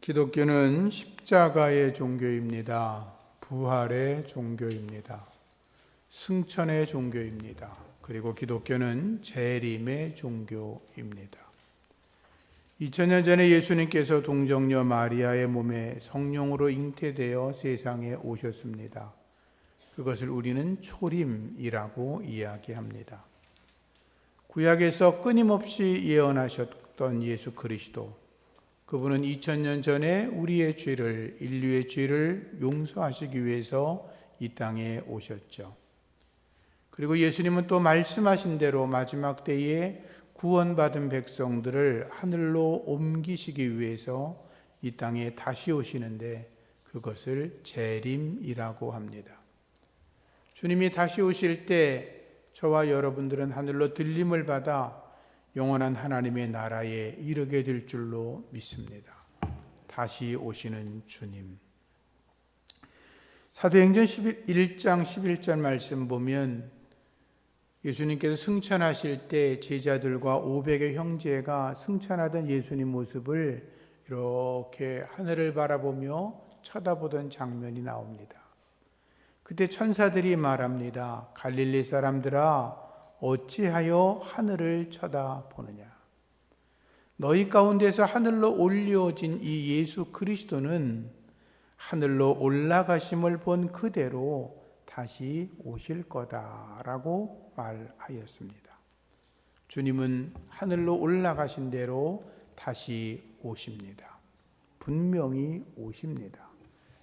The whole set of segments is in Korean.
기독교는 십자가의 종교입니다. 부활의 종교입니다. 승천의 종교입니다. 그리고 기독교는 재림의 종교입니다. 2000년 전에 예수님께서 동정녀 마리아의 몸에 성령으로 잉태되어 세상에 오셨습니다. 그것을 우리는 초림이라고 이야기합니다. 구약에서 끊임없이 예언하셨던 예수 그리스도, 그분은 2000년 전에 우리의 죄를, 인류의 죄를 용서하시기 위해서 이 땅에 오셨죠. 그리고 예수님은 또 말씀하신 대로 마지막 때에 구원받은 백성들을 하늘로 옮기시기 위해서 이 땅에 다시 오시는데 그것을 재림이라고 합니다. 주님이 다시 오실 때 저와 여러분들은 하늘로 들림을 받아 영원한 하나님의 나라에 이르게 될 줄로 믿습니다. 다시 오시는 주님. 사도행전 1장 11절 말씀 보면 예수님께서 승천하실 때 제자들과 500의 형제가 승천하던 예수님 모습을 이렇게 하늘을 바라보며 쳐다보던 장면이 나옵니다. 그때 천사들이 말합니다. 갈릴리 사람들아, 어찌하여 하늘을 쳐다보느냐? 너희 가운데서 하늘로 올려진 이 예수 그리스도는 하늘로 올라가심을 본 그대로 다시 오실 거다라고 말하였습니다. 주님은 하늘로 올라가신 대로 다시 오십니다. 분명히 오십니다.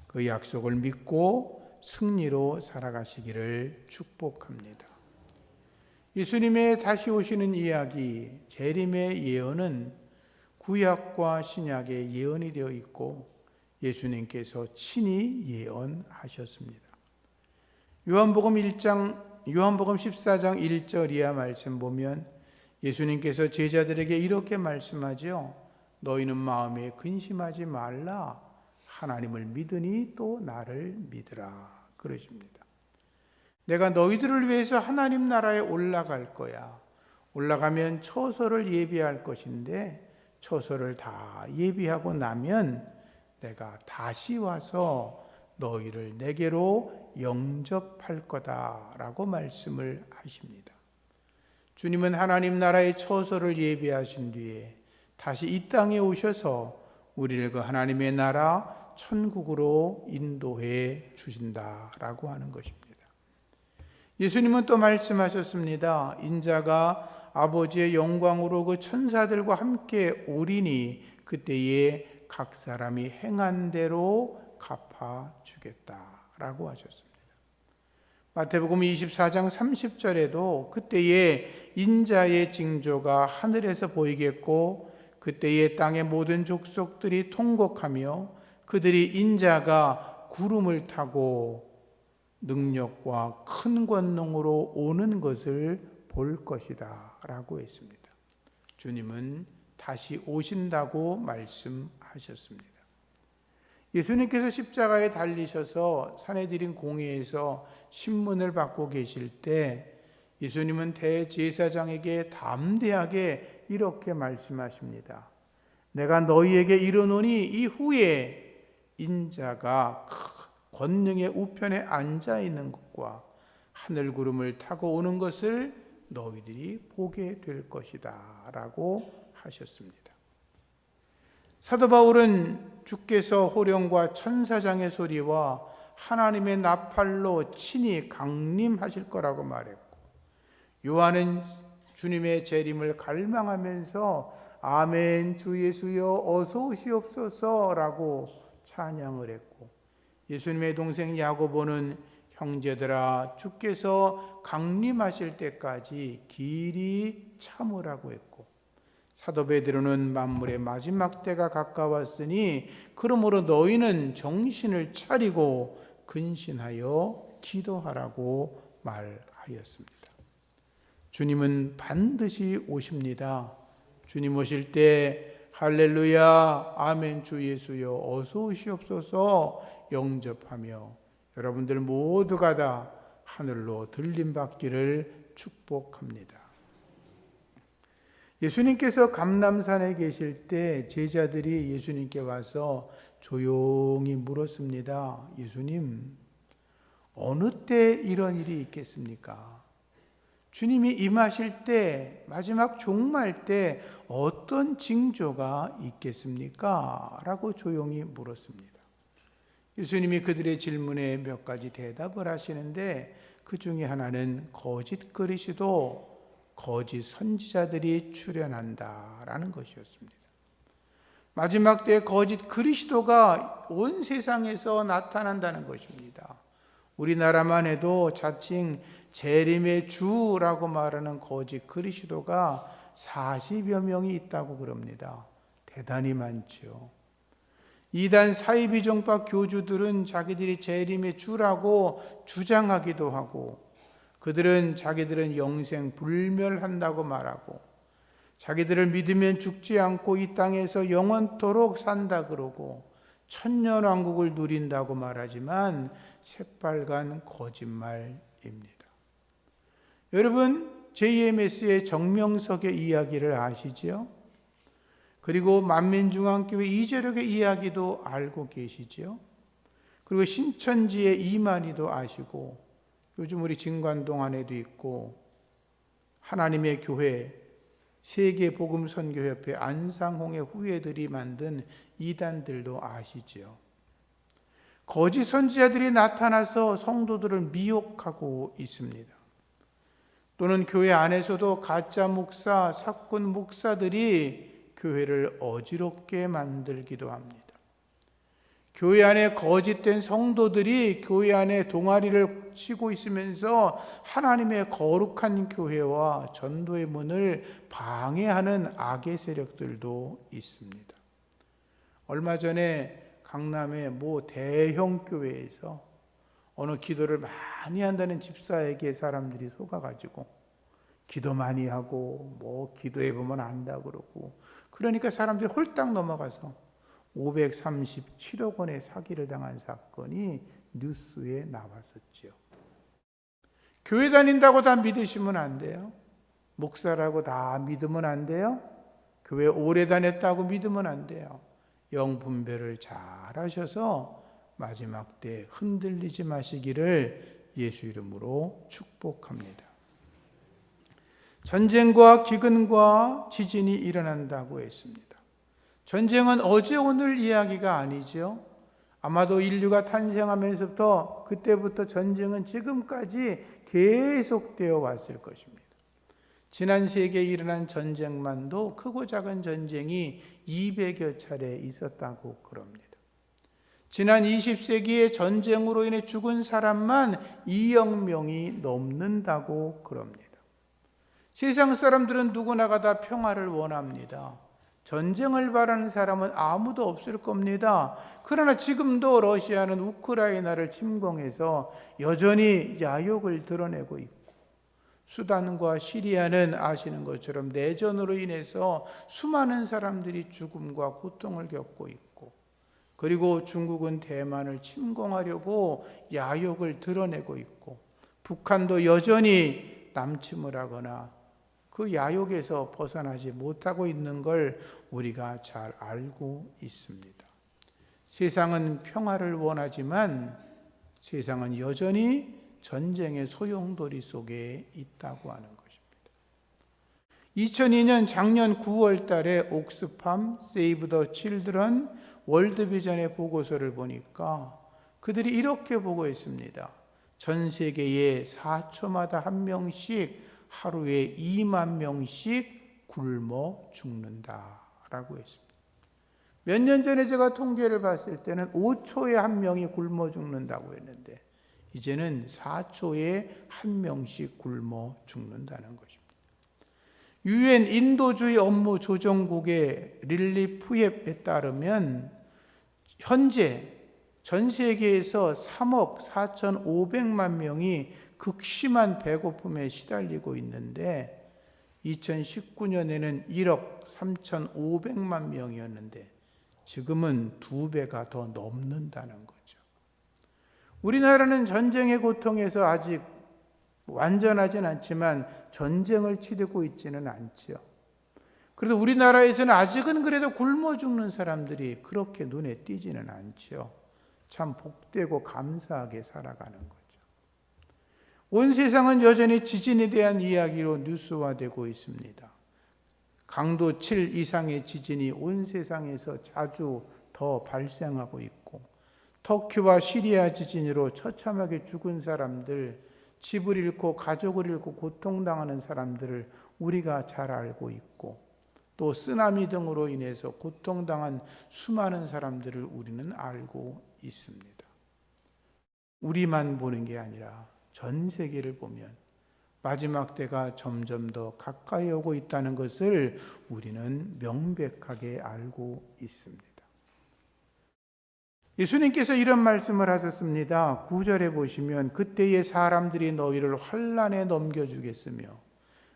그 약속을 믿고 승리로 살아가시기를 축복합니다. 예수님의 다시 오시는 이야기, 재림의 예언은 구약과 신약의 예언이 되어 있고 예수님께서 친히 예언하셨습니다. 요한복음 14장 1절 이하 말씀 보면 예수님께서 제자들에게 이렇게 말씀하죠. 너희는 마음에 근심하지 말라. 하나님을 믿으니 또 나를 믿으라. 그러십니다. 내가 너희들을 위해서 하나님 나라에 올라갈 거야. 올라가면 처소를 예비할 것인데 처소를 다 예비하고 나면 내가 다시 와서 너희를 내게로 영접할 거다라고 말씀을 하십니다. 주님은 하나님 나라의 처소를 예비하신 뒤에 다시 이 땅에 오셔서 우리를 그 하나님의 나라 천국으로 인도해 주신다라고 하는 것입니다. 예수님은 또 말씀하셨습니다. 인자가 아버지의 영광으로 그 천사들과 함께 오리니 그때에 각 사람이 행한 대로 갚아주겠다라고 하셨습니다. 마태복음 24장 30절에도 그때에 인자의 징조가 하늘에서 보이겠고 그때에 땅의 모든 족속들이 통곡하며 그들이 인자가 구름을 타고 능력과 큰 권능으로 오는 것을 볼 것이다 라고 했습니다. 주님은 다시 오신다고 말씀하셨습니다. 예수님께서 십자가에 달리셔서 산헤드린 공회에서 신문을 받고 계실 때 예수님은 대제사장에게 담대하게 이렇게 말씀하십니다. 내가 너희에게 이르노니 이후에 인자가 권능의 우편에 앉아 있는 것과 하늘 구름을 타고 오는 것을 너희들이 보게 될 것이다 라고 하셨습니다. 사도 바울은 주께서 호령과 천사장의 소리와 하나님의 나팔로 친히 강림하실 거라고 말했고, 요한은 주님의 재림을 갈망하면서 아멘 주 예수여 어서 오시옵소서라고 찬양을 했고, 예수님의 동생 야고보는 형제들아 주께서 강림하실 때까지 길이 참으라고 했고, 사도 베드로는 만물의 마지막 때가 가까웠으니 그러므로 너희는 정신을 차리고 근신하여 기도하라고 말하였습니다. 주님은 반드시 오십니다. 주님 오실 때 할렐루야 아멘 주 예수여 어서 오시옵소서 영접하며 여러분들 모두가 다 하늘로 들림받기를 축복합니다. 예수님께서 감람산에 계실 때 제자들이 예수님께 와서 조용히 물었습니다. 예수님, 어느 때 이런 일이 있겠습니까? 주님이 임하실 때, 마지막 종말 때 어떤 징조가 있겠습니까? 라고 조용히 물었습니다. 예수님이 그들의 질문에 몇 가지 대답을 하시는데 그 중에 하나는 거짓 그리스도, 거짓 선지자들이 출현한다라는 것이었습니다. 마지막 때 거짓 그리스도가 온 세상에서 나타난다는 것입니다. 우리나라만 해도 자칭 재림의 주라고 말하는 거짓 그리스도가 40여 명이 있다고 그럽니다. 대단히 많죠. 이단 사이비종파 교주들은 자기들이 재림의 주라고 주장하기도 하고, 그들은 자기들은 영생 불멸한다고 말하고, 자기들을 믿으면 죽지 않고 이 땅에서 영원토록 산다 그러고, 천년왕국을 누린다고 말하지만 새빨간 거짓말입니다. 여러분, JMS의 정명석의 이야기를 아시죠? 그리고 만민중앙교회 이재력의 이야기도 알고 계시죠? 그리고 신천지의 이만희도 아시고, 요즘 우리 진관동 안에도 있고, 하나님의 교회 세계복음선교협회 안상홍의 후예들이 만든 이단들도 아시죠? 거짓 선지자들이 나타나서 성도들을 미혹하고 있습니다. 또는 교회 안에서도 가짜 목사, 사꾼 목사들이 교회를 어지럽게 만들기도 합니다. 교회 안에 거짓된 성도들이 교회 안에 동아리를 치고 있으면서 하나님의 거룩한 교회와 전도의 문을 방해하는 악의 세력들도 있습니다. 얼마 전에 강남의 모 대형 교회에서 어느 기도를 많이 한다는 집사에게 사람들이 속아가지고 기도 많이 하고 뭐 기도해 보면 안다 그러고, 그러니까 사람들이 홀딱 넘어가서 537억 원의 사기를 당한 사건이 뉴스에 나왔었죠. 교회 다닌다고 다 믿으시면 안 돼요. 목사라고 다 믿으면 안 돼요. 교회 오래 다녔다고 믿으면 안 돼요. 영분별을 잘 하셔서 마지막 때 흔들리지 마시기를 예수 이름으로 축복합니다. 전쟁과 기근과 지진이 일어난다고 했습니다. 전쟁은 어제 오늘 이야기가 아니죠. 아마도 인류가 탄생하면서부터 그때부터 전쟁은 지금까지 계속되어 왔을 것입니다. 지난 세기에 일어난 전쟁만도 크고 작은 전쟁이 200여 차례 있었다고 그럽니다. 지난 20세기에 전쟁으로 인해 죽은 사람만 2억 명이 넘는다고 그럽니다. 세상 사람들은 누구나가 다 평화를 원합니다. 전쟁을 바라는 사람은 아무도 없을 겁니다. 그러나 지금도 러시아는 우크라이나를 침공해서 여전히 야욕을 드러내고 있고, 수단과 시리아는 아시는 것처럼 내전으로 인해서 수많은 사람들이 죽음과 고통을 겪고 있고, 그리고 중국은 대만을 침공하려고 야욕을 드러내고 있고, 북한도 여전히 남침을 하거나 그 야욕에서 벗어나지 못하고 있는 걸 우리가 잘 알고 있습니다. 세상은 평화를 원하지만 세상은 여전히 전쟁의 소용돌이 속에 있다고 하는 것입니다. 2002년 작년 9월 달에 옥스팜 세이브 더 칠드런 월드비전의 보고서를 보니까 그들이 이렇게 보고했습니다. 전 세계에 4초마다 한 명씩 하루에 2만 명씩 굶어 죽는다라고 했습니다. 몇 년 전에 제가 통계를 봤을 때는 5초에 한 명이 굶어 죽는다고 했는데 이제는 4초에 한 명씩 굶어 죽는다는 것입니다. 유엔 인도주의 업무 조정국의 릴리 푸옙에 따르면 현재 전 세계에서 3억 4,500만 명이 극심한 배고픔에 시달리고 있는데 2019년에는 1억 3,500만 명이었는데 지금은 2배가 더 넘는다는 거죠. 우리나라는 전쟁의 고통에서 아직 완전하진 않지만 전쟁을 치르고 있지는 않죠. 그래도 우리나라에서는 아직은 그래도 굶어 죽는 사람들이 그렇게 눈에 띄지는 않죠. 참 복되고 감사하게 살아가는 거죠. 온 세상은 여전히 지진에 대한 이야기로 뉴스화되고 있습니다. 강도 7 이상의 지진이 온 세상에서 자주 더 발생하고 있고, 터키와 시리아 지진으로 처참하게 죽은 사람들, 집을 잃고 가족을 잃고 고통당하는 사람들을 우리가 잘 알고 있고, 또 쓰나미 등으로 인해서 고통당한 수많은 사람들을 우리는 알고 있습니다. 우리만 보는 게 아니라 전 세계를 보면 마지막 때가 점점 더 가까이 오고 있다는 것을 우리는 명백하게 알고 있습니다. 예수님께서 이런 말씀을 하셨습니다. 9절에 보시면 그때의 사람들이 너희를 환난에 넘겨주겠으며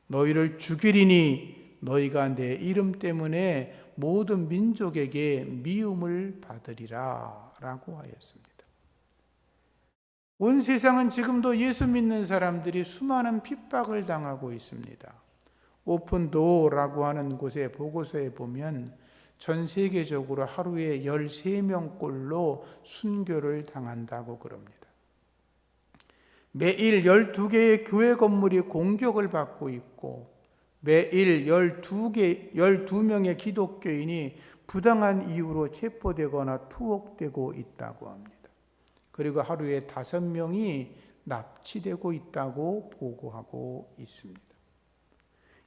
너희를 죽이리니 너희가 내 이름 때문에 모든 민족에게 미움을 받으리라 라고 하였습니다. 온 세상은 지금도 예수 믿는 사람들이 수많은 핍박을 당하고 있습니다. 오픈도어라고 하는 곳의 보고서에 보면 전 세계적으로 하루에 13명꼴로 순교를 당한다고 그럽니다. 매일 12개의 교회 건물이 공격을 받고 있고 매일 12명의 기독교인이 부당한 이유로 체포되거나 투옥되고 있다고 합니다. 그리고 하루에 5명이 납치되고 있다고 보고하고 있습니다.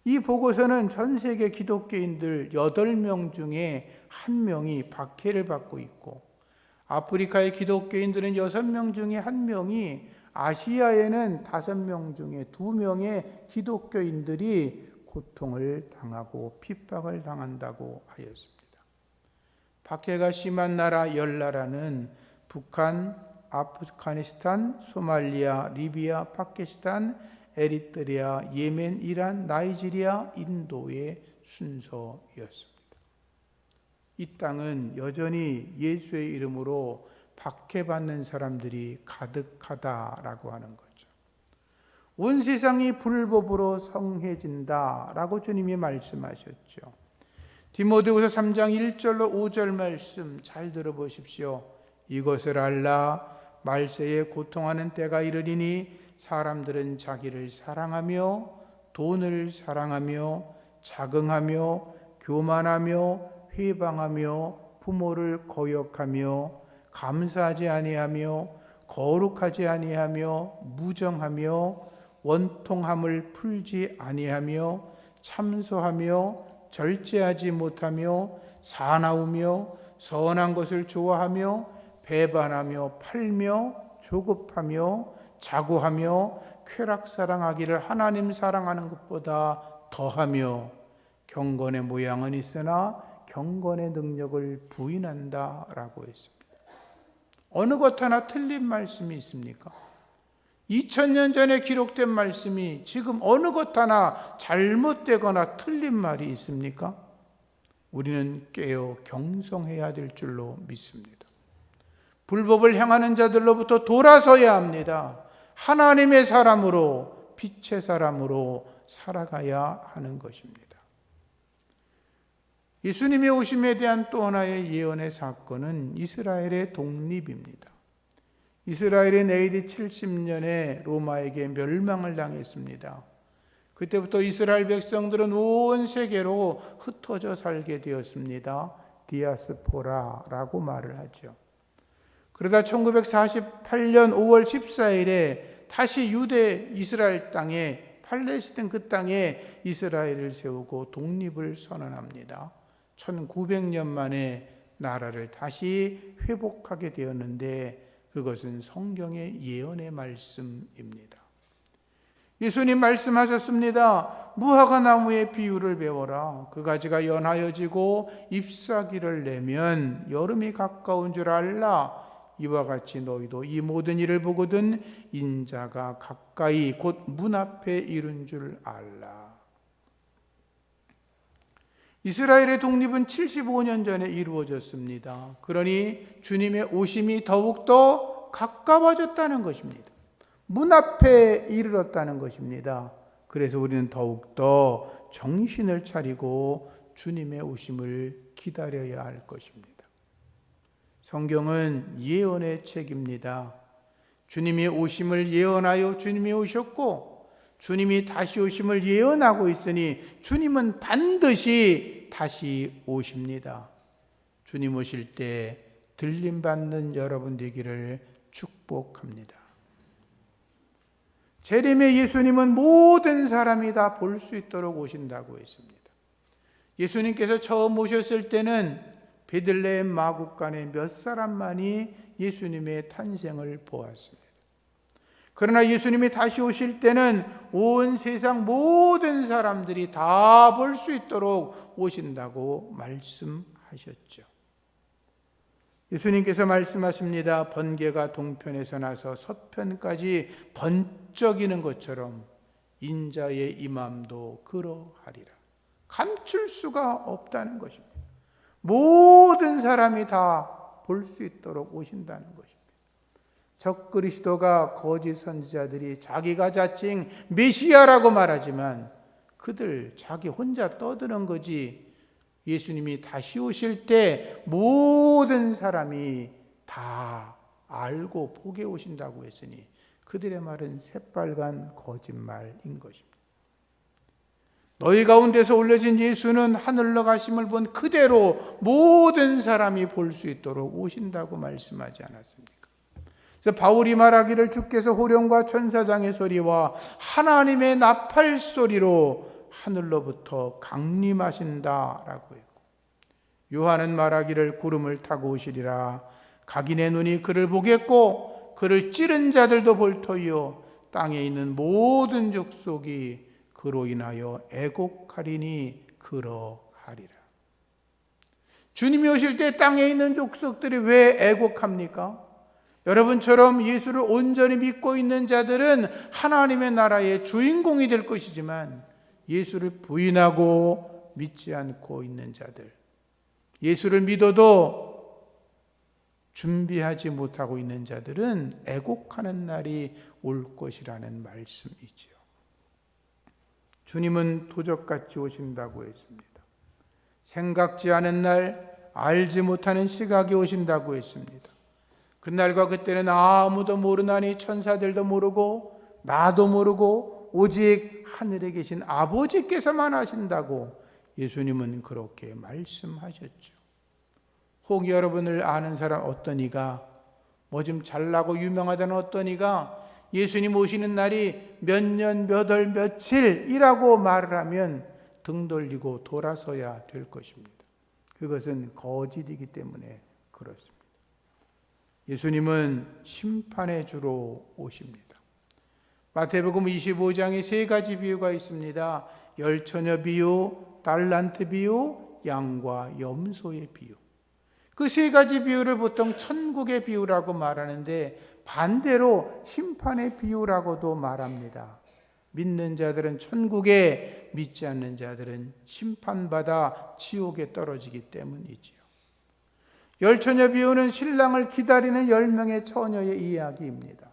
이 보고서는 전 세계 기독교인들 8명 중에 1명이 박해를 받고 있고, 아프리카의 기독교인들은 6명 중에 1명이, 아시아에는 5명 중에 2명의 기독교인들이 고통을 당하고 핍박을 당한다고 하였습니다. 박해가 심한 나라 10나라는 북한, 아프가니스탄, 소말리아, 리비아, 파키스탄, 에리트리아, 예멘, 이란, 나이지리아, 인도의 순서였습니다. 이 땅은 여전히 예수의 이름으로 박해받는 사람들이 가득하다라고 하는 거죠. 온 세상이 불법으로 성해진다라고 주님이 말씀하셨죠. 디모데후서 3장 1절로 5절 말씀 잘 들어보십시오. 이것을 알라. 말세에 고통하는 때가 이르리니 사람들은 자기를 사랑하며 돈을 사랑하며 자긍하며 교만하며 회방하며 부모를 거역하며 감사하지 아니하며 거룩하지 아니하며 무정하며 원통함을 풀지 아니하며 참소하며 절제하지 못하며 사나우며 선한 것을 좋아하며 배반하며 팔며 조급하며 자고하며 쾌락 사랑하기를 하나님 사랑하는 것보다 더하며 경건의 모양은 있으나 경건의 능력을 부인한다라고 했습니다. 어느 것 하나 틀린 말씀이 있습니까? 2000년 전에 기록된 말씀이 지금 어느 것 하나 잘못되거나 틀린 말이 있습니까? 우리는 깨어 경성해야 될 줄로 믿습니다. 불법을 행하는 자들로부터 돌아서야 합니다. 하나님의 사람으로, 빛의 사람으로 살아가야 하는 것입니다. 예수님의 오심에 대한 또 하나의 예언의 사건은 이스라엘의 독립입니다. 이스라엘은 AD 70년에 로마에게 멸망을 당했습니다. 그때부터 이스라엘 백성들은 온 세계로 흩어져 살게 되었습니다. 디아스포라라고 말을 하죠. 그러다 1948년 5월 14일에 다시 유대 이스라엘 땅에, 팔레스틴 그 땅에 이스라엘을 세우고 독립을 선언합니다. 1900년 만에 나라를 다시 회복하게 되었는데 그것은 성경의 예언의 말씀입니다. 예수님 말씀하셨습니다. 무화과 나무의 비유를 배워라. 그 가지가 연하여지고 잎사귀를 내면 여름이 가까운 줄 알라. 이와 같이 너희도 이 모든 일을 보거든 인자가 가까이 곧 문 앞에 이른 줄 알라. 이스라엘의 독립은 75년 전에 이루어졌습니다. 그러니 주님의 오심이 더욱더 가까워졌다는 것입니다. 문 앞에 이르렀다는 것입니다. 그래서 우리는 더욱더 정신을 차리고 주님의 오심을 기다려야 할 것입니다. 성경은 예언의 책입니다. 주님이 오심을 예언하여 주님이 오셨고 주님이 다시 오심을 예언하고 있으니 주님은 반드시 다시 오십니다. 주님 오실 때 들림받는 여러분 되기를 축복합니다. 재림의 예수님은 모든 사람이 다 볼 수 있도록 오신다고 했습니다. 예수님께서 처음 오셨을 때는 베들레헴 마국간에 몇 사람만이 예수님의 탄생을 보았습니다. 그러나 예수님이 다시 오실 때는 온 세상 모든 사람들이 다 볼 수 있도록 오신다고 말씀하셨죠. 예수님께서 말씀하십니다. 번개가 동편에서 나서 서편까지 번쩍이는 것처럼 인자의 임함도 그러하리라. 감출 수가 없다는 것입니다. 모든 사람이 다 볼 수 있도록 오신다는 것입니다. 적그리스도가 거짓 선지자들이 자기가 자칭 메시아라고 말하지만 그들 자기 혼자 떠드는 거지. 예수님이 다시 오실 때 모든 사람이 다 알고 보게 오신다고 했으니 그들의 말은 새빨간 거짓말인 것입니다. 너희 가운데서 올려진 예수는 하늘로 가심을 본 그대로 모든 사람이 볼 수 있도록 오신다고 말씀하지 않았습니까? 그래서 바울이 말하기를 주께서 호령과 천사장의 소리와 하나님의 나팔 소리로 하늘로부터 강림하신다라고 했고, 요한은 말하기를 구름을 타고 오시리라. 각인의 눈이 그를 보겠고 그를 찌른 자들도 볼 터이요 땅에 있는 모든 족속이 그로 인하여 애곡하리니 그러하리라. 주님이 오실 때 땅에 있는 족속들이 왜 애곡합니까? 여러분처럼 예수를 온전히 믿고 있는 자들은 하나님의 나라의 주인공이 될 것이지만 예수를 부인하고 믿지 않고 있는 자들, 예수를 믿어도 준비하지 못하고 있는 자들은 애곡하는 날이 올 것이라는 말씀이지요. 주님은 도적같이 오신다고 했습니다. 생각지 않은 날, 알지 못하는 시각이 오신다고 했습니다. 그날과 그때는 아무도 모르나니 천사들도 모르고 나도 모르고 오직 하늘에 계신 아버지께서만 아신다고 예수님은 그렇게 말씀하셨죠. 혹 여러분을 아는 사람 어떤 이가 뭐 좀 잘나고 유명하다는 어떤 이가 예수님 오시는 날이 몇 년, 몇 월, 며칠이라고 말을 하면 등 돌리고 돌아서야 될 것입니다. 그것은 거짓이기 때문에 그렇습니다. 예수님은 심판의 주로 오십니다. 마태복음 25장에 세 가지 비유가 있습니다. 열처녀 비유, 달란트 비유, 양과 염소의 비유. 그 세 가지 비유를 보통 천국의 비유라고 말하는데 반대로 심판의 비유라고도 말합니다. 믿는 자들은 천국에, 믿지 않는 자들은 심판받아 지옥에 떨어지기 때문이지요. 열처녀 비유는 신랑을 기다리는 10명의 처녀의 이야기입니다.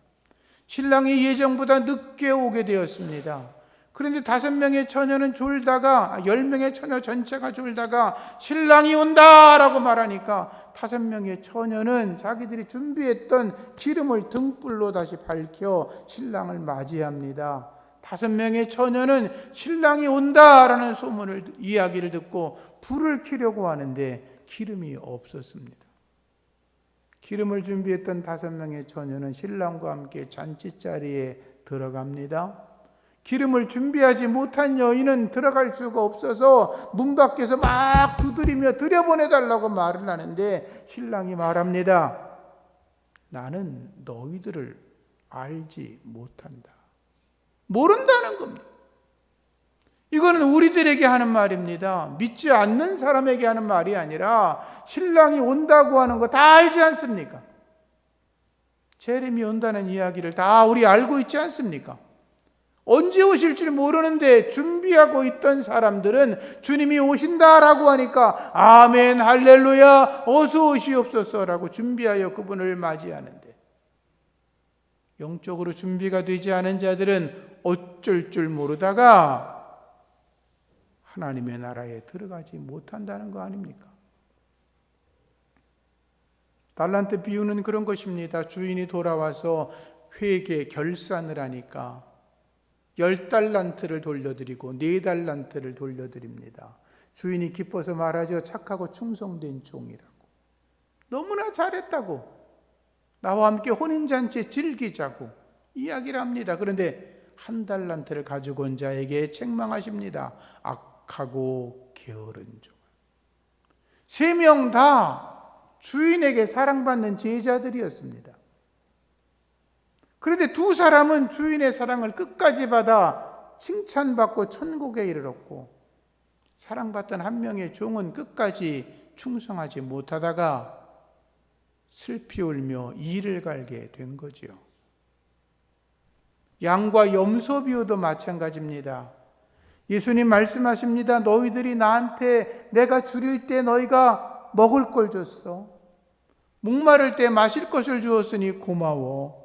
신랑이 예정보다 늦게 오게 되었습니다. 그런데 5명의 처녀는 졸다가 10명의 처녀 전체가 졸다가 신랑이 온다라고 말하니까 5명의 처녀는 자기들이 준비했던 기름을 등불로 다시 밝혀 신랑을 맞이합니다. 5명의 처녀는 신랑이 온다라는 이야기를 듣고 불을 켜려고 하는데 기름이 없었습니다. 기름을 준비했던 5명의 처녀는 신랑과 함께 잔치자리에 들어갑니다. 기름을 준비하지 못한 여인은 들어갈 수가 없어서 문 밖에서 막 두드리며 들여보내달라고 말을 하는데 신랑이 말합니다. 나는 너희들을 알지 못한다. 모른다는 겁니다. 이거는 우리들에게 하는 말입니다. 믿지 않는 사람에게 하는 말이 아니라 신랑이 온다고 하는 거 다 알지 않습니까? 재림이 온다는 이야기를 다 우리 알고 있지 않습니까? 언제 오실 줄 모르는데 준비하고 있던 사람들은 주님이 오신다라고 하니까 아멘 할렐루야 어서 오시옵소서라고 준비하여 그분을 맞이하는데 영적으로 준비가 되지 않은 자들은 어쩔 줄 모르다가 하나님의 나라에 들어가지 못한다는 거 아닙니까? 달란트 비유는 그런 것입니다. 주인이 돌아와서 회계 결산을 하니까 10달란트를 돌려드리고 4달란트를 돌려드립니다. 주인이 기뻐서 말하죠. 착하고 충성된 종이라고. 너무나 잘했다고. 나와 함께 혼인잔치에 즐기자고 이야기를 합니다. 그런데 1달란트를 가지고 온 자에게 책망하십니다. 악하고 게으른 종. 3명 다 주인에게 사랑받는 제자들이었습니다. 그런데 2사람은 주인의 사랑을 끝까지 받아 칭찬받고 천국에 이르렀고, 사랑받던 1명의 종은 끝까지 충성하지 못하다가 슬피 울며 이를 갈게 된 거지요. 양과 염소 비유도 마찬가지입니다. 예수님 말씀하십니다. 너희들이 나한테 내가 줄일 때 너희가 먹을 걸 줬어. 목마를 때 마실 것을 주었으니 고마워.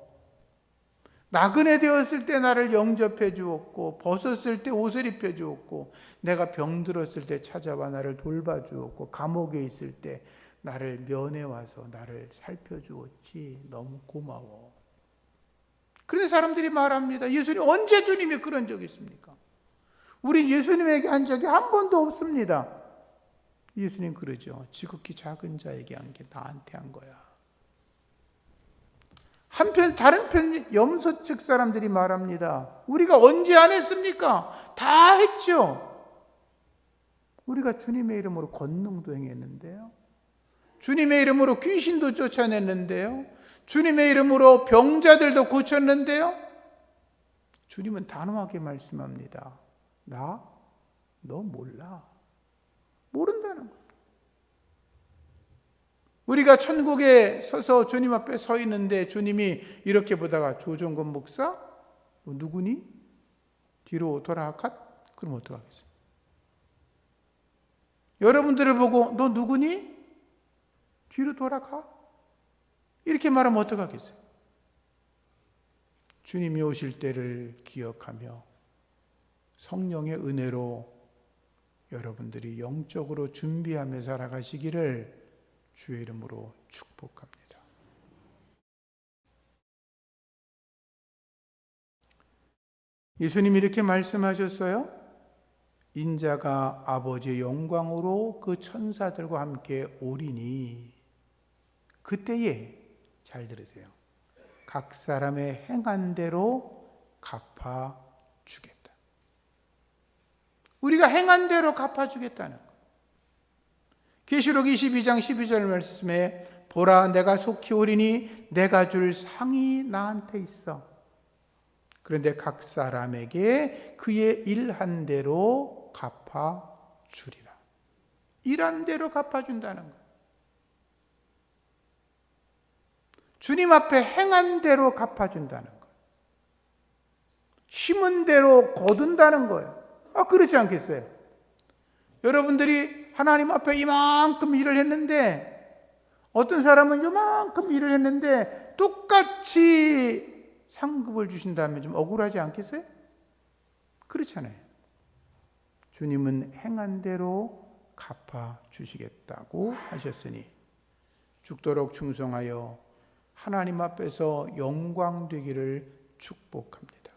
나그네 되었을 때 나를 영접해 주었고, 벗었을 때 옷을 입혀 주었고, 내가 병들었을 때 찾아와 나를 돌봐 주었고, 감옥에 있을 때 나를 면회 와서 나를 살펴주었지. 너무 고마워. 그런데 사람들이 말합니다. 예수님, 언제 주님이 그런 적이 있습니까? 우리 예수님에게 한 적이 한 번도 없습니다. 예수님 그러죠. 지극히 작은 자에게 한 게 나한테 한 거야. 한편 다른 편 염소 측 사람들이 말합니다. 우리가 언제 안 했습니까? 다 했죠. 우리가 주님의 이름으로 권능도 행했는데요. 주님의 이름으로 귀신도 쫓아냈는데요. 주님의 이름으로 병자들도 고쳤는데요. 주님은 단호하게 말씀합니다. 너 몰라. 모른다는 거예요. 우리가 천국에 서서 주님 앞에 서 있는데 주님이 이렇게 보다가 조정건 목사? 너 누구니? 뒤로 돌아가? 그럼 어떡하겠어요? 여러분들을 보고 너 누구니? 뒤로 돌아가? 이렇게 말하면 어떡하겠어요? 주님이 오실 때를 기억하며 성령의 은혜로 여러분들이 영적으로 준비하며 살아가시기를 주의 이름으로 축복합니다. 예수님이 이렇게 말씀하셨어요. 인자가 아버지의 영광으로 그 천사들과 함께 오리니 그때에, 잘 들으세요, 각 사람의 행한 대로 갚아주겠다. 우리가 행한 대로 갚아주겠다는 것. 계시록 22장 12절 말씀에 보라 내가 속히 오리니 내가 줄 상이 나한테 있어. 그런데 각 사람에게 그의 일한 대로 갚아주리라. 일한 대로 갚아준다는 거예요. 주님 앞에 행한 대로 갚아준다는 거예요. 심은 대로 거둔다는 거예요. 그렇지 않겠어요? 여러분들이 하나님 앞에 이만큼 일을 했는데, 어떤 사람은 이만큼 일을 했는데 똑같이 상급을 주신다면 좀 억울하지 않겠어요? 그렇잖아요. 주님은 행한 대로 갚아주시겠다고 하셨으니 죽도록 충성하여 하나님 앞에서 영광되기를 축복합니다.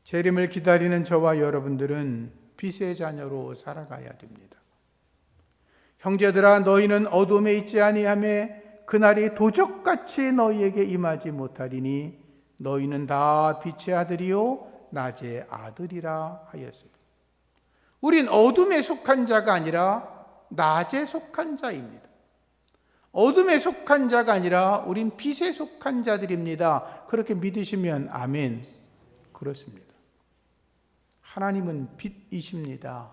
재림을 기다리는 저와 여러분들은 빛의 자녀로 살아가야 됩니다. 형제들아 너희는 어둠에 있지 아니하며 그날이 도적같이 너희에게 임하지 못하리니 너희는 다 빛의 아들이요 낮의 아들이라 하였습니다. 우린 어둠에 속한 자가 아니라 낮에 속한 자입니다. 어둠에 속한 자가 아니라 우린 빛에 속한 자들입니다. 그렇게 믿으시면 아멘. 그렇습니다. 하나님은 빛이십니다.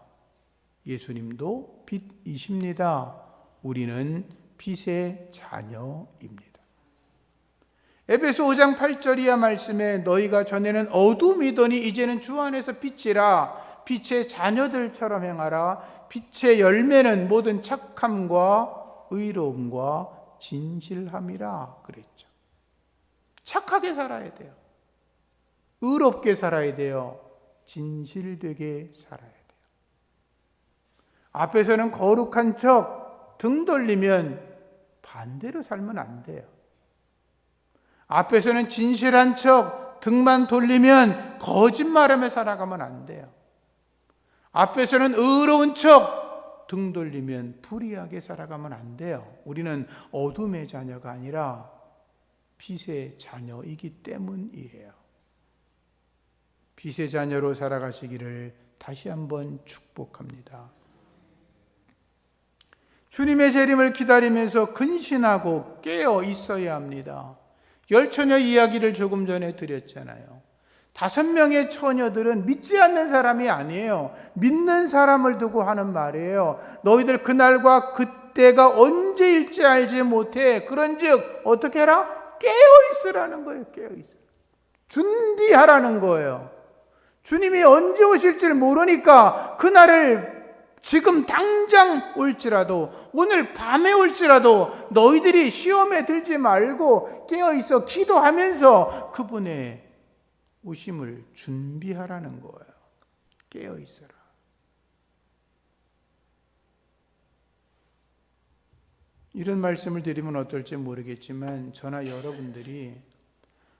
예수님도 빛이십니다. 우리는 빛의 자녀입니다. 에베소 5장 8절 이하 말씀에 너희가 전에는 어둠이더니 이제는 주 안에서 빛이라. 빛의 자녀들처럼 행하라. 빛의 열매는 모든 착함과 의로움과 진실함이라 그랬죠. 착하게 살아야 돼요. 의롭게 살아야 돼요. 진실되게 살아야 돼요. 앞에서는 거룩한 척 등 돌리면 반대로 살면 안 돼요. 앞에서는 진실한 척 등만 돌리면 거짓말하며 살아가면 안 돼요. 앞에서는 의로운 척 등 돌리면 불의하게 살아가면 안 돼요. 우리는 어둠의 자녀가 아니라 빛의 자녀이기 때문이에요. 빛의 자녀로 살아가시기를 다시 한번 축복합니다. 주님의 재림을 기다리면서 근신하고 깨어 있어야 합니다. 10처녀 이야기를 조금 전에 드렸잖아요. 5명의 처녀들은 믿지 않는 사람이 아니에요. 믿는 사람을 두고 하는 말이에요. 너희들 그날과 그때가 언제일지 알지 못해. 그런즉 어떻게 해라? 깨어 있으라는 거예요. 깨어 있으라. 준비하라는 거예요. 주님이 언제 오실지를 모르니까 그날을 지금 당장 올지라도, 오늘 밤에 올지라도 너희들이 시험에 들지 말고 깨어있어 기도하면서 그분의 오심을 준비하라는 거예요. 깨어있어라. 이런 말씀을 드리면 어떨지 모르겠지만 저나 여러분들이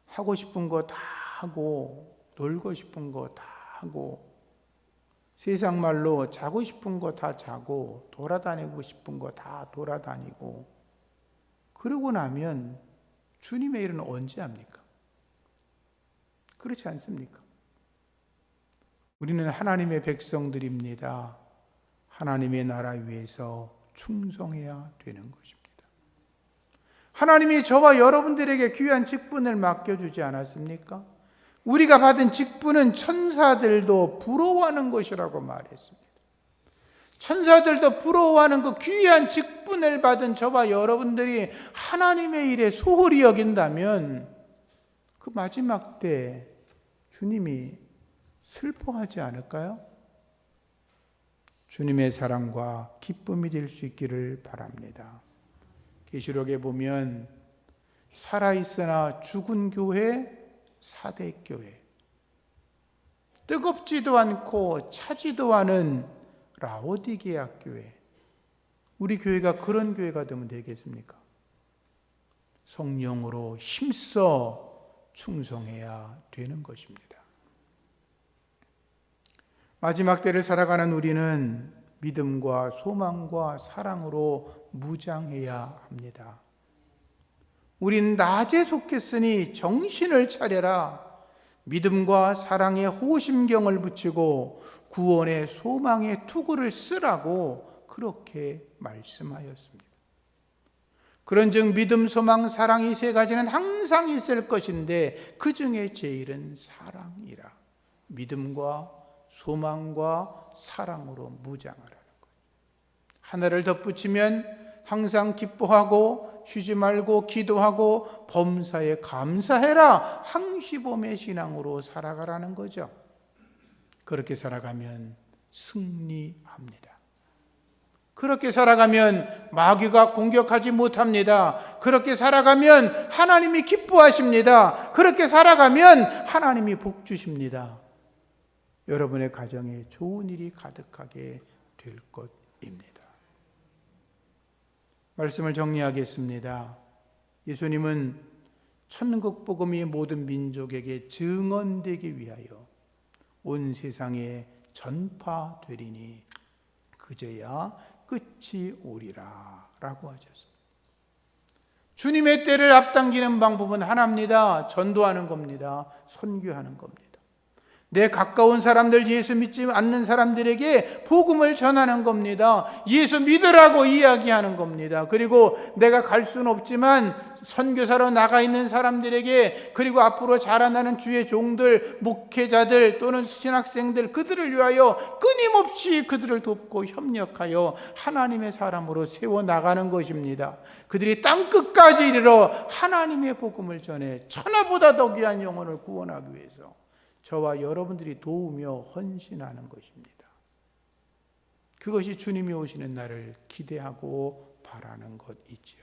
하고 싶은 거 다 하고 놀고 싶은 거 다 하고 세상 말로 자고 싶은 거 다 자고 돌아다니고 싶은 거 다 돌아다니고 그러고 나면 주님의 일은 언제 합니까? 그렇지 않습니까? 우리는 하나님의 백성들입니다. 하나님의 나라 위해서 충성해야 되는 것입니다. 하나님이 저와 여러분들에게 귀한 직분을 맡겨주지 않았습니까? 우리가 받은 직분은 천사들도 부러워하는 것이라고 말했습니다. 천사들도 부러워하는 그 귀한 직분을 받은 저와 여러분들이 하나님의 일에 소홀히 여긴다면 그 마지막 때 주님이 슬퍼하지 않을까요? 주님의 사랑과 기쁨이 될 수 있기를 바랍니다. 계시록에 보면 살아있으나 죽은 교회, 사대교회, 뜨겁지도 않고 차지도 않은 라오디게아 교회, 우리 교회가 그런 교회가 되면 되겠습니까? 성령으로 힘써 충성해야 되는 것입니다. 마지막 때를 살아가는 우리는 믿음과 소망과 사랑으로 무장해야 합니다. 우린 낮에 속했으니 정신을 차려라. 믿음과 사랑의 호심경을 붙이고 구원의 소망의 투구를 쓰라고 그렇게 말씀하였습니다. 그런즉 믿음, 소망, 사랑 이 세 가지는 항상 있을 것인데 그 중에 제일은 사랑이라. 믿음과 소망과 사랑으로 무장하라는 거예요. 하나를 덧붙이면 항상 기뻐하고 쉬지 말고 기도하고 범사에 감사해라. 항시범의 신앙으로 살아가라는 거죠. 그렇게 살아가면 승리합니다. 그렇게 살아가면 마귀가 공격하지 못합니다. 그렇게 살아가면 하나님이 기뻐하십니다. 그렇게 살아가면 하나님이 복 주십니다. 여러분의 가정에 좋은 일이 가득하게 될 것입니다. 말씀을 정리하겠습니다. 예수님은 천국 복음이 모든 민족에게 증언되기 위하여 온 세상에 전파되리니 그제야 끝이 오리라 라고 하셨습니다. 주님의 때를 앞당기는 방법은 하나입니다. 전도하는 겁니다. 선교하는 겁니다. 내 가까운 사람들, 예수 믿지 않는 사람들에게 복음을 전하는 겁니다. 예수 믿으라고 이야기하는 겁니다. 그리고 내가 갈 수는 없지만 선교사로 나가 있는 사람들에게, 그리고 앞으로 자라나는 주의 종들, 목회자들 또는 신학생들, 그들을 위하여 끊임없이 그들을 돕고 협력하여 하나님의 사람으로 세워나가는 것입니다. 그들이 땅끝까지 이르러 하나님의 복음을 전해 천하보다 더 귀한 영혼을 구원하기 위해서 저와 여러분들이 도우며 헌신하는 것입니다. 그것이 주님이 오시는 날을 기대하고 바라는 것이지요.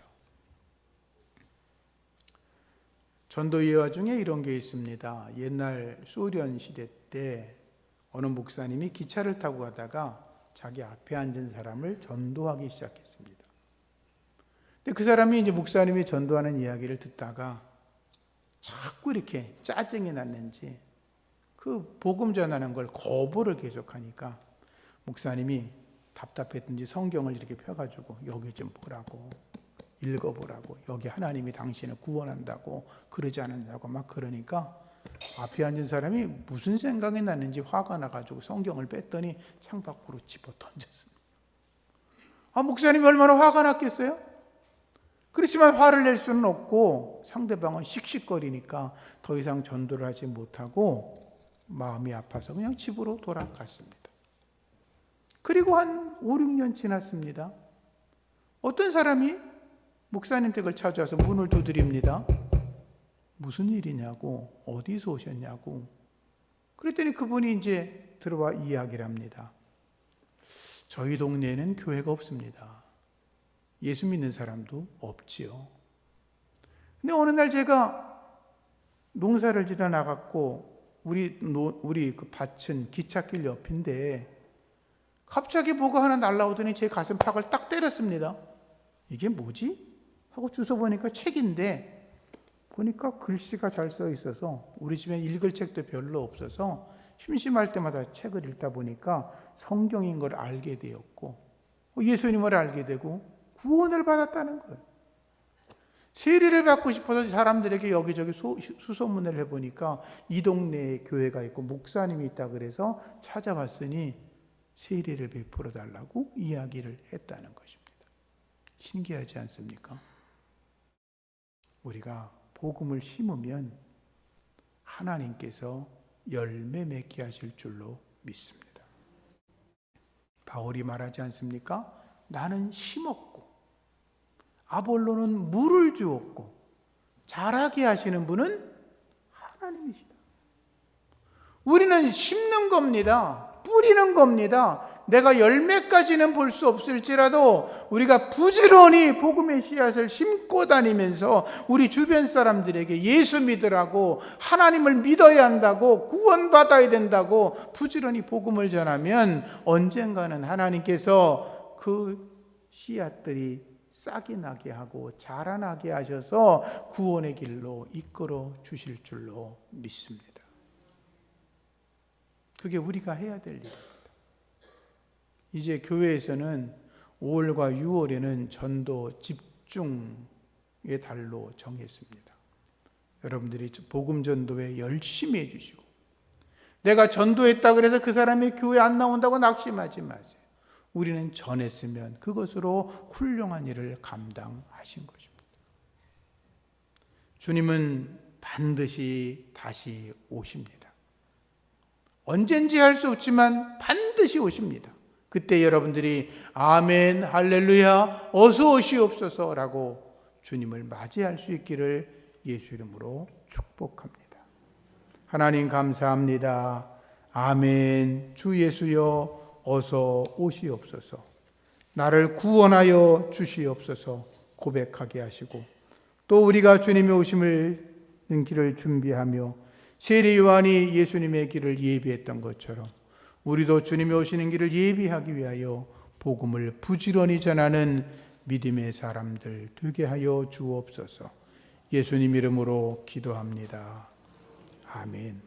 전도 예화 중에 이런 게 있습니다. 옛날 소련 시대 때 어느 목사님이 기차를 타고 가다가 자기 앞에 앉은 사람을 전도하기 시작했습니다. 근데 그 사람이 이제 목사님이 전도하는 이야기를 듣다가 자꾸 이렇게 짜증이 났는지 그 복음 전하는 걸 거부를 계속하니까 목사님이 답답했든지 성경을 이렇게 펴가지고 여기 좀 보라고, 읽어보라고, 여기 하나님이 당신을 구원한다고 그러지 않았냐고 막 그러니까 앞에 앉은 사람이 무슨 생각이 났는지 화가 나가지고 성경을 뺐더니 창밖으로 집어 던졌습니다. 목사님이 얼마나 화가 났겠어요? 그렇지만 화를 낼 수는 없고 상대방은 씩씩거리니까 더 이상 전도를 하지 못하고 마음이 아파서 그냥 집으로 돌아갔습니다. 그리고 한 5, 6년 지났습니다. 어떤 사람이 목사님 댁을 찾아와서 문을 두드립니다. 무슨 일이냐고, 어디서 오셨냐고. 그랬더니 그분이 이제 들어와 이야기를 합니다. 저희 동네에는 교회가 없습니다. 예수 믿는 사람도 없지요. 근데 어느 날 제가 농사를 지러 나갔고 우리 그 밭은 기찻길 옆인데 갑자기 뭐가 하나 날라오더니 제 가슴팍을 딱 때렸습니다. 이게 뭐지? 하고 주워 보니까 책인데 보니까 글씨가 잘 써 있어서 우리 집에 읽을 책도 별로 없어서 심심할 때마다 책을 읽다 보니까 성경인 걸 알게 되었고 예수님을 알게 되고 구원을 받았다는 거예요. 세례를 받고 싶어서 사람들에게 여기저기 수소문을 해보니까 이 동네에 교회가 있고 목사님이 있다 그래서 찾아봤으니 세례를 베풀어 달라고 이야기를 했다는 것입니다. 신기하지 않습니까? 우리가 복음을 심으면 하나님께서 열매 맺게 하실 줄로 믿습니다. 바울이 말하지 않습니까? 나는 심었고 아볼로는 물을 주었고 자라게 하시는 분은 하나님이시다. 우리는 심는 겁니다. 뿌리는 겁니다. 내가 열매까지는 볼 수 없을지라도 우리가 부지런히 복음의 씨앗을 심고 다니면서 우리 주변 사람들에게 예수 믿으라고, 하나님을 믿어야 한다고, 구원받아야 된다고 부지런히 복음을 전하면 언젠가는 하나님께서 그 씨앗들이 싹이 나게 하고 자라나게 하셔서 구원의 길로 이끌어 주실 줄로 믿습니다. 그게 우리가 해야 될 일입니다. 이제 교회에서는 5월과 6월에는 전도 집중의 달로 정했습니다. 여러분들이 복음 전도에 열심히 해주시고, 내가 전도했다 그래서 그 사람이 교회 안 나온다고 낙심하지 마세요. 우리는 전했으면 그것으로 훌륭한 일을 감당하신 것입니다. 주님은 반드시 다시 오십니다. 언젠지 할 수 없지만 반드시 오십니다. 그때 여러분들이 아멘, 할렐루야, 어서 오시옵소서라고 주님을 맞이할 수 있기를 예수 이름으로 축복합니다. 하나님 감사합니다. 아멘. 주 예수여 어서 오시옵소서. 나를 구원하여 주시옵소서 고백하게 하시고, 또 우리가 주님의 오심을 길을 준비하며 세례 요한이 예수님의 길을 예비했던 것처럼 우리도 주님이 오시는 길을 예비하기 위하여 복음을 부지런히 전하는 믿음의 사람들 되게 하여 주옵소서. 예수님 이름으로 기도합니다. 아멘.